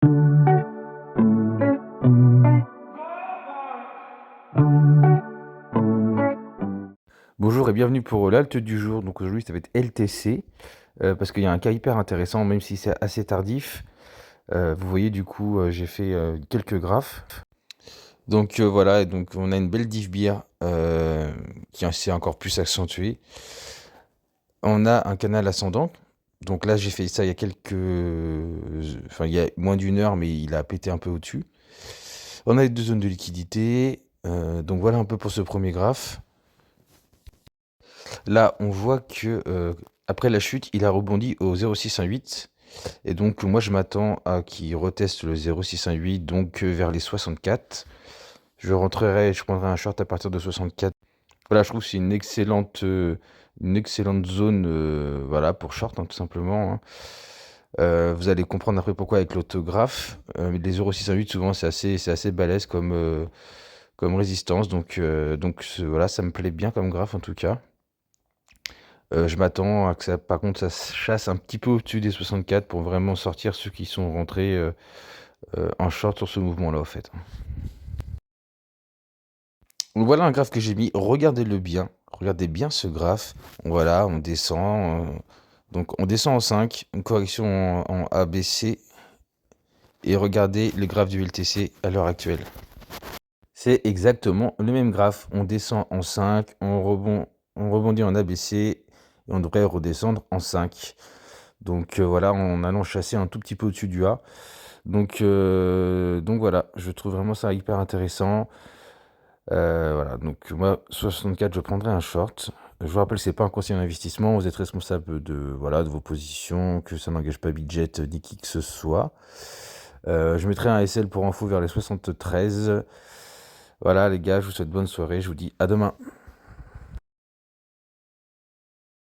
Bonjour et bienvenue pour l'alt du jour. Donc aujourd'hui, ça va être LTC, parce qu'il y a un cas hyper intéressant, même si c'est assez tardif. Vous voyez, du coup, j'ai fait quelques graphes. Donc voilà, et donc on a une belle div beer qui s'est encore plus accentuée. On a un canal ascendant. Donc là, j'ai fait ça il y a enfin, il y a moins d'une heure, mais il a pété un peu au-dessus. On a les deux zones de liquidité. Donc voilà un peu pour ce premier graphe. Là, on voit que après la chute, il a rebondi au 0,618. Et donc, moi, je m'attends à qu'il reteste le 0,618, donc vers les 64. Je prendrai un short à partir de 64. Voilà, je trouve que c'est une excellente zone, voilà, pour short, hein, tout simplement, hein. Vous allez comprendre après pourquoi avec l'autographe. Les 0,618, souvent, c'est assez balèze comme résistance. Voilà, ça me plaît bien comme graphe en tout cas. Je m'attends à que ça, par contre, ça se chasse un petit peu au-dessus des 64 pour vraiment sortir ceux qui sont rentrés en short sur ce mouvement-là, au fait. Donc voilà un graphe que j'ai mis. Regardez-le bien. Regardez bien ce graphe. Voilà, on descend. Donc on descend en 5, une correction en ABC. Et regardez le graphe du LTC à l'heure actuelle. C'est exactement le même graphe. On descend en 5, on rebondit en ABC et on devrait redescendre en 5. Donc voilà, en allant chasser un tout petit peu au-dessus du A. Donc voilà, je trouve vraiment ça hyper intéressant. Voilà, donc moi, 64, je prendrai un short. Je vous rappelle, c'est pas un conseil d'investissement. Vous êtes responsable voilà, de vos positions, que ça n'engage pas Budget ni qui que ce soit. Je mettrai un SL pour info vers les 73. Voilà les gars, je vous souhaite bonne soirée. Je vous dis à demain.